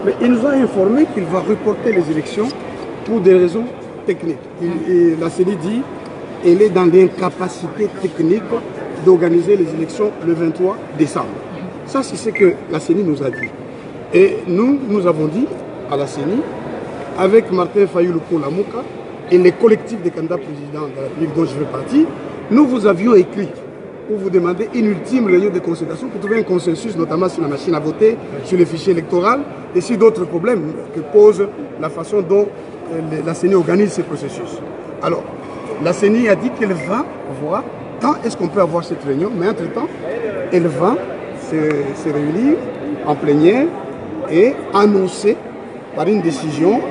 Mais il nous a informé qu'il va reporter les élections pour des raisons techniques. Et la CENI dit qu'elle est dans l'incapacité technique d'organiser les élections le 23 décembre. Ça, c'est ce que la CENI nous a dit. Et nous avons dit à la CENI, avec Martin Fayulu-Lamouka et les collectifs des candidats présidents de la République dont je fais partie, nous vous avions écrit pour vous demander une ultime réunion de concertation pour trouver un consensus, notamment sur la machine à voter, sur les fichiers électoraux et sur d'autres problèmes que pose la façon dont la CENI organise ces processus. Alors, la CENI a dit qu'elle va voir quand est-ce qu'on peut avoir cette réunion, mais entre-temps, elle va se réunir en plénière et annoncer par une décision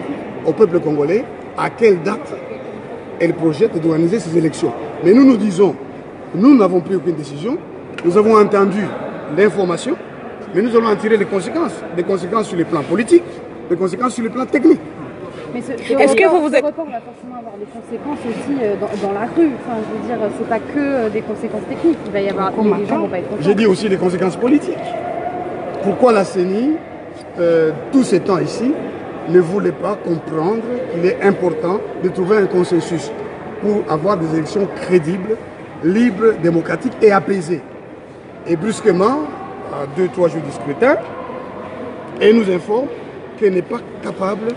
au peuple congolais à quelle date elle projette d'organiser ces élections. Mais nous disons, nous n'avons pris aucune décision, nous avons entendu l'information, mais nous allons en tirer les conséquences sur le plan politique, des conséquences sur le plan technique. Est-ce que vous êtes... report va forcément avoir des conséquences aussi dans la rue. Enfin, je veux dire, c'est pas que des conséquences techniques. Il va y avoir les gens vont pas être contents. J'ai dit aussi des conséquences politiques. Pourquoi la CENI, tous ces temps ici, ne voulait pas comprendre qu'il est important de trouver un consensus pour avoir des élections crédibles, libres, démocratiques et apaisées. Et brusquement, à 2-3 jours du scrutin, elle nous informe qu'elle n'est pas capable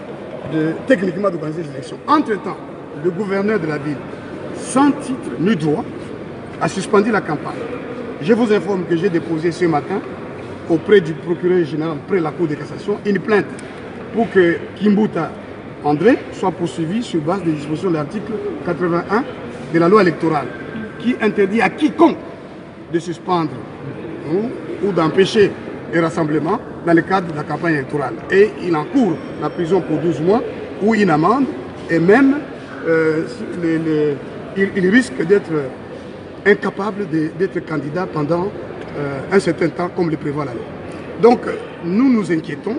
techniquement d'organiser les élections. Entre-temps, le gouverneur de la ville, sans titre ni droit, a suspendu la campagne. Je vous informe que j'ai déposé ce matin auprès du procureur général, près de la Cour de cassation, une plainte pour que Kimbuta André soit poursuivi sur base des dispositions de l'article 81 de la loi électorale, qui interdit à quiconque de suspendre ou d'empêcher les rassemblements dans le cadre de la campagne électorale. Et il encourt la prison pour 12 mois ou une amende, et même il risque d'être incapable d'être candidat pendant un certain temps, comme le prévoit la loi. Donc, nous nous inquiétons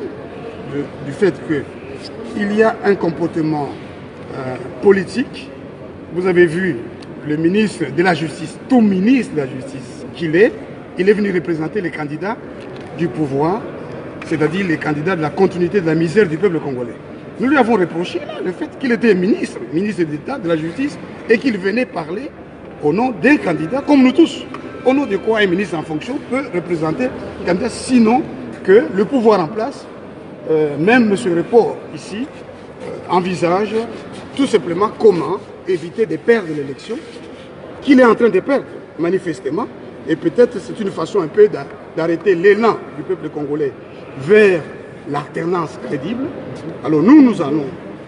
du fait qu'il y a un comportement politique. Vous avez vu le ministre de la Justice, tout ministre de la Justice qu'il est, il est venu représenter les candidats du pouvoir, c'est-à-dire les candidats de la continuité de la misère du peuple congolais. Nous lui avons reproché le fait qu'il était ministre d'État de la Justice, et qu'il venait parler au nom d'un candidat, comme nous tous. Au nom de quoi un ministre en fonction peut représenter un candidat, sinon que le pouvoir en place, même M. Report ici, envisage tout simplement comment éviter de perdre l'élection, qu'il est en train de perdre manifestement, et peut-être c'est une façon un peu d'arrêter l'élan du peuple congolais vers l'alternance crédible. Alors nous allons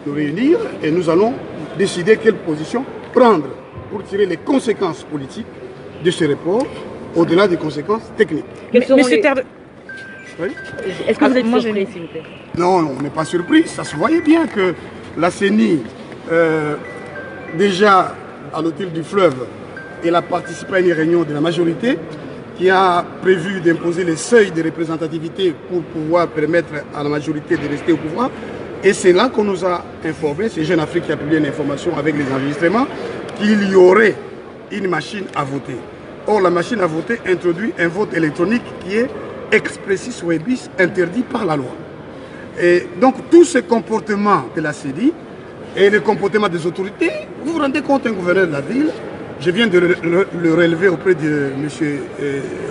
nous réunir et nous allons décider quelle position prendre pour tirer les conséquences politiques de ce report, au-delà des conséquences techniques. Monsieur Terre... Oui. Est-ce que vous êtes surpris, s'il vous plaît? Non, on n'est pas surpris. Ça se voyait bien que la CENI, déjà à l'hôtel du fleuve, elle a participé à une réunion de la majorité qui a prévu d'imposer les seuils de représentativité pour pouvoir permettre à la majorité de rester au pouvoir. Et c'est là qu'on nous a informé, c'est Jeune Afrique qui a publié une information avec les enregistrements, qu'il y aurait une machine à voter. Or, la machine à voter introduit un vote électronique qui est expressis verbis interdit par la loi. Et donc, tous ces comportements de la CENI et les comportements des autorités, vous vous rendez compte, un gouverneur de la ville, je viens de le relever auprès de M.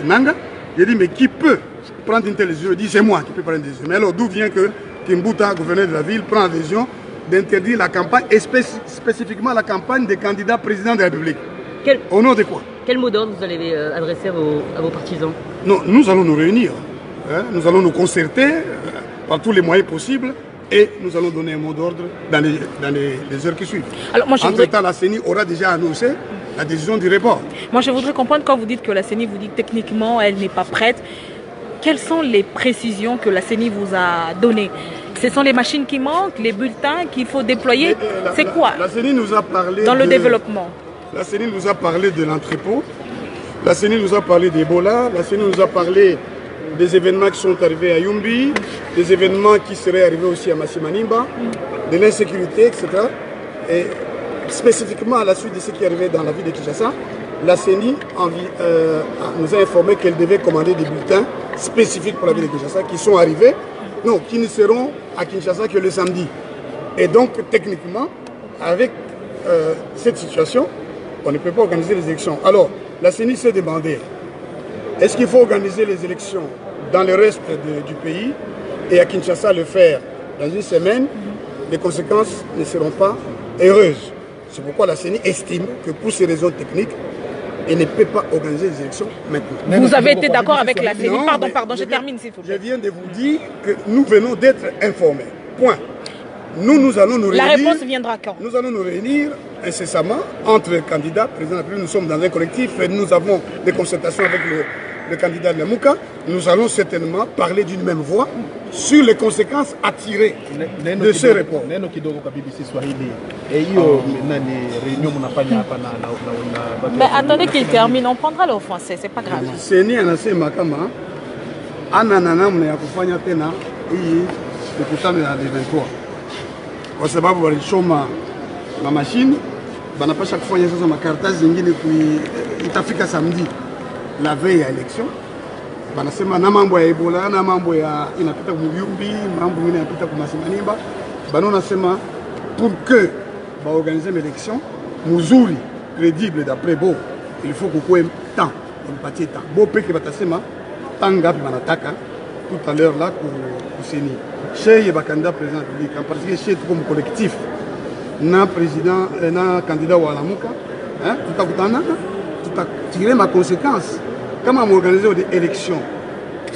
Nanga, il dit, mais qui peut prendre une telle décision? Il dit, c'est moi qui peux prendre une décision. Mais alors, d'où vient que Kimbuta, gouverneur de la ville, prend la décision d'interdire la campagne, et spécifiquement la campagne des candidats présidents de la République? Au nom de quoi? Quel mot d'ordre vous allez adresser à vos partisans? Non, nous allons nous réunir, nous allons nous concerter par tous les moyens possibles, et nous allons donner un mot d'ordre dans les heures qui suivent. Entre-temps, la CENI aura déjà annoncé la décision du report. Moi, je voudrais comprendre, quand vous dites que la CENI vous dit que techniquement, elle n'est pas prête, quelles sont les précisions que la CENI vous a données? Ce sont les machines qui manquent, les bulletins qu'il faut déployer? C'est quoi la CENI nous a parlé dans le développement? La CENI nous a parlé de l'entrepôt, la CENI nous a parlé d'Ebola, la CENI nous a parlé des événements qui sont arrivés à Yumbi, des événements qui seraient arrivés aussi à Massimanimba, de l'insécurité, etc. Et spécifiquement à la suite de ce qui est arrivé dans la ville de Kinshasa, la CENI nous a informé qu'elle devait commander des bulletins spécifiques pour la ville de Kinshasa qui sont arrivés Non, qui ne seront à Kinshasa que le samedi. Et donc, techniquement, avec cette situation, on ne peut pas organiser les élections. Alors, la CENI s'est demandé, est-ce qu'il faut organiser les élections dans le reste du pays et à Kinshasa le faire dans une semaine? Les conséquences ne seront pas heureuses. C'est pourquoi la CENI estime que pour ces raisons techniques, elle ne peut pas organiser les élections maintenant. Vous avez été d'accord avec la CENI? Non, Pardon, je termine s'il vous plaît. Je viens de vous dire que nous venons d'être informés. Point. Nous allons nous réunir. La réponse viendra quand? Nous allons nous réunir incessamment entre candidats. Président de la République, nous sommes dans un collectif et nous avons des concertations avec le candidat Lemouka. Nous allons certainement parler d'une même voix sur les conséquences à tirer de ce report. Mais attendez qu'il termine, on prendra le français, c'est pas grave. Seni anasema kama ana namna ya kufanya tena hii mikutano ya 23 kwa sababu walichoma na mashine, banapasha kufanya sasa makaratasi zingine itafika samedi la veille ya election. Banasema na mambo ya Ebola na mambo ya inapita Muyumbi, mambo mengine yanapita kwa Masimanimba. Bano nasema pour que ba organiser l'élection muzuri crédible d'après Bo, il faut qu'on ait temps, on patie temps. Bo peke batasema tanga puis banataka tout à l'heure là pour CENI. Chez Bakanda président de la République, parce que chez comme collectif na président na candidat wa Lamuka, hein, tutakutana, tirer ma conséquence. Comment organiser des élections?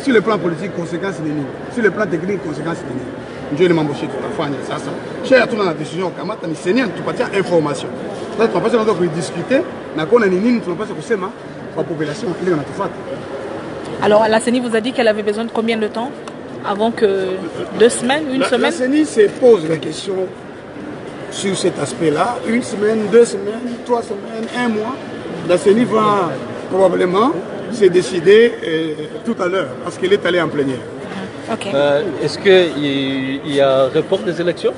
Sur le plan politique, conséquence c'est nini. Sur le plan technique, conséquence c'est nini. Dieu ne m'embauche tout à fait ça. Chez tout dans la décision kamata ni CENI tu patia information. Là tu vas pas pour discuter, na kona nini tu vas pas kusema kwa population ile wanatufuata. Alors la CENI vous a dit qu'elle avait besoin de combien de temps avant que 2 semaines, une semaine? La CENI se pose la question sur cet aspect-là. 1 semaine, 2 semaines, 3 semaines, 1 mois. La CENI va probablement se décider tout à l'heure parce qu'elle est allée en plénière. Okay. Est-ce qu'il y a un report des élections?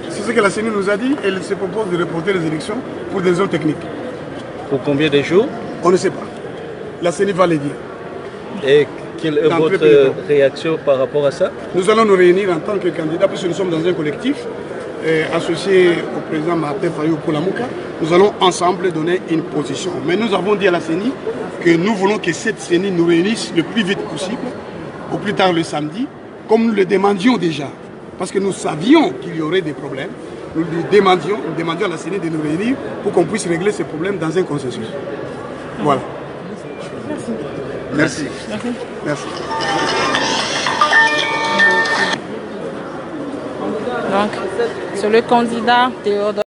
C'est ce que la CENI nous a dit. Elle se propose de reporter les élections pour des raisons techniques. Pour combien de jours? On ne sait pas. La CENI va le dire. Et quelle est votre réaction par rapport à ça? Nous allons nous réunir en tant que candidats, puisque nous sommes dans un collectif associé au président Martin Fayou pour Lamuka. Nous allons ensemble donner une position. Mais nous avons dit à la CENI que nous voulons que cette CENI nous réunisse le plus vite possible, au plus tard le samedi, comme nous le demandions déjà. Parce que nous savions qu'il y aurait des problèmes. Nous demandions à la CENI de nous réunir pour qu'on puisse régler ces problèmes dans un consensus. Voilà. Merci. Merci. Merci. Donc, sur le candidat Théodore.